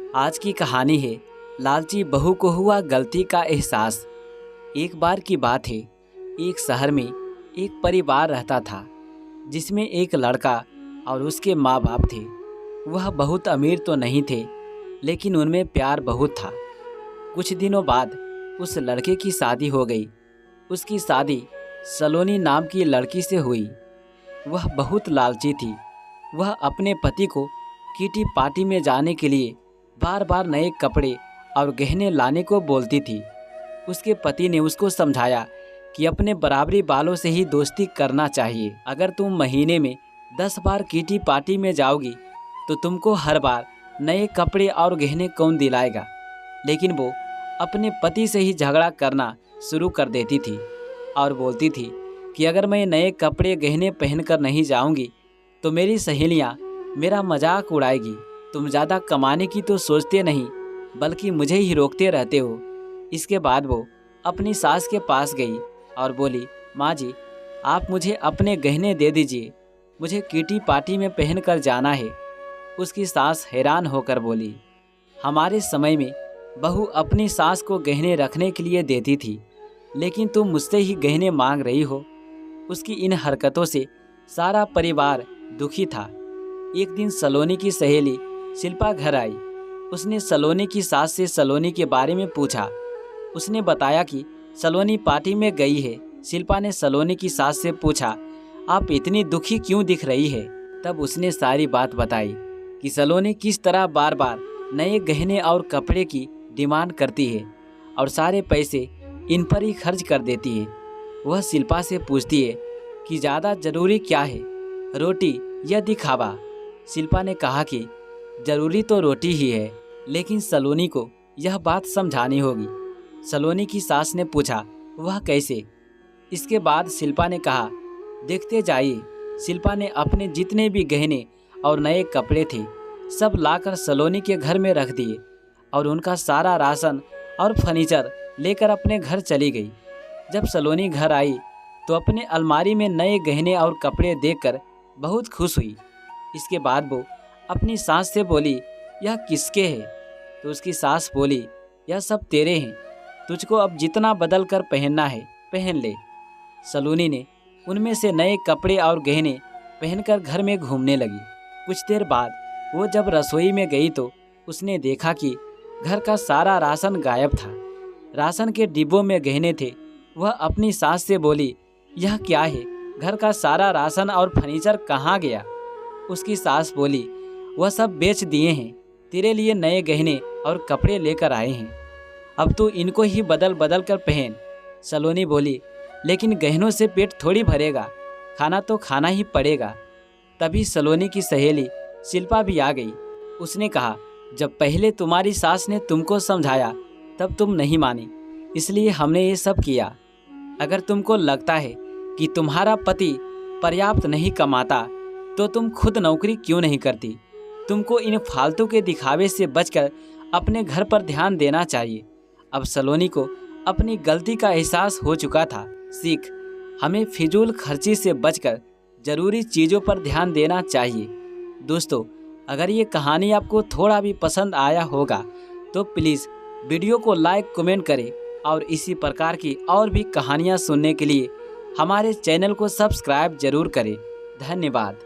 आज की कहानी है लालची बहू को हुआ गलती का एहसास। एक बार की बात है, एक शहर में एक परिवार रहता था जिसमें एक लड़का और उसके माँ बाप थे। वह बहुत अमीर तो नहीं थे, लेकिन उनमें प्यार बहुत था। कुछ दिनों बाद उस लड़के की शादी हो गई। उसकी शादी सलोनी नाम की लड़की से हुई। वह बहुत लालची थी। वह अपने पति को किटी पार्टी में जाने के लिए बार बार नए कपड़े और गहने लाने को बोलती थी। उसके पति ने उसको समझाया कि अपने बराबरी वालों से ही दोस्ती करना चाहिए। अगर तुम महीने में 10 बार किटी पार्टी में जाओगी तो तुमको हर बार नए कपड़े और गहने कौन दिलाएगा। लेकिन वो अपने पति से ही झगड़ा करना शुरू कर देती थी और बोलती थी कि अगर मैं नए कपड़े गहने पहनकर नहीं जाऊंगी तो मेरी सहेलियां मेरा मजाक उड़ाएगी। तुम ज़्यादा कमाने की तो सोचते नहीं, बल्कि मुझे ही रोकते रहते हो। इसके बाद वो अपनी सास के पास गई और बोली, माँ जी, आप मुझे अपने गहने दे दीजिए, मुझे किटी पार्टी में पहन कर जाना है। उसकी सास हैरान होकर बोली, हमारे समय में बहू अपनी सास को गहने रखने के लिए देती थी, लेकिन तुम मुझसे ही गहने मांग रही हो। उसकी इन हरकतों से सारा परिवार दुखी था। एक दिन सलोनी की सहेली शिल्पा घर आई। उसने सलोनी की सास से सलोनी के बारे में पूछा। उसने बताया कि सलोनी पार्टी में गई है। शिल्पा ने सलोनी की सास से पूछा, आप इतनी दुखी क्यों दिख रही है। तब उसने सारी बात बताई कि सलोनी किस तरह बार बार नए गहने और कपड़े की डिमांड करती है और सारे पैसे इन पर ही खर्च कर देती है। वह शिल्पा से पूछती है कि ज़्यादा ज़रूरी क्या है, रोटी या दिखावा। शिल्पा ने कहा कि ज़रूरी तो रोटी ही है, लेकिन सलोनी को यह बात समझानी होगी। सलोनी की सास ने पूछा, वह कैसे। इसके बाद शिल्पा ने कहा, देखते जाइए। शिल्पा ने अपने जितने भी गहने और नए कपड़े थे सब लाकर सलोनी के घर में रख दिए और उनका सारा राशन और फर्नीचर लेकर अपने घर चली गई। जब सलोनी घर आई तो अपने अलमारी में नए गहने और कपड़े देखकर बहुत खुश हुई। इसके बाद वो अपनी सास से बोली, यह किसके है। तो उसकी सास बोली, यह सब तेरे हैं, तुझको अब जितना बदल कर पहनना है पहन ले। सलोनी ने उनमें से नए कपड़े और गहने पहनकर घर में घूमने लगी। कुछ देर बाद वो जब रसोई में गई तो उसने देखा कि घर का सारा राशन गायब था। राशन के डिब्बों में गहने थे। वह अपनी सास से बोली, यह क्या है, घर का सारा राशन और फर्नीचर कहाँ गया। उसकी सास बोली, वह सब बेच दिए हैं, तेरे लिए नए गहने और कपड़े लेकर आए हैं, अब तू इनको ही बदल बदल कर पहन। सलोनी बोली, लेकिन गहनों से पेट थोड़ी भरेगा, खाना तो खाना ही पड़ेगा। तभी सलोनी की सहेली शिल्पा भी आ गई। उसने कहा, जब पहले तुम्हारी सास ने तुमको समझाया तब तुम नहीं मानी, इसलिए हमने ये सब किया। अगर तुमको लगता है कि तुम्हारा पति पर्याप्त नहीं कमाता तो तुम खुद नौकरी क्यों नहीं करती। तुमको इन फालतू के दिखावे से बचकर अपने घर पर ध्यान देना चाहिए। अब सलोनी को अपनी गलती का एहसास हो चुका था। सीख, हमें फिजूल खर्ची से बचकर ज़रूरी चीज़ों पर ध्यान देना चाहिए। दोस्तों, अगर ये कहानी आपको थोड़ा भी पसंद आया होगा तो प्लीज़ वीडियो को लाइक कमेंट करें और इसी प्रकार की और भी कहानियाँ सुनने के लिए हमारे चैनल को सब्सक्राइब जरूर करें। धन्यवाद।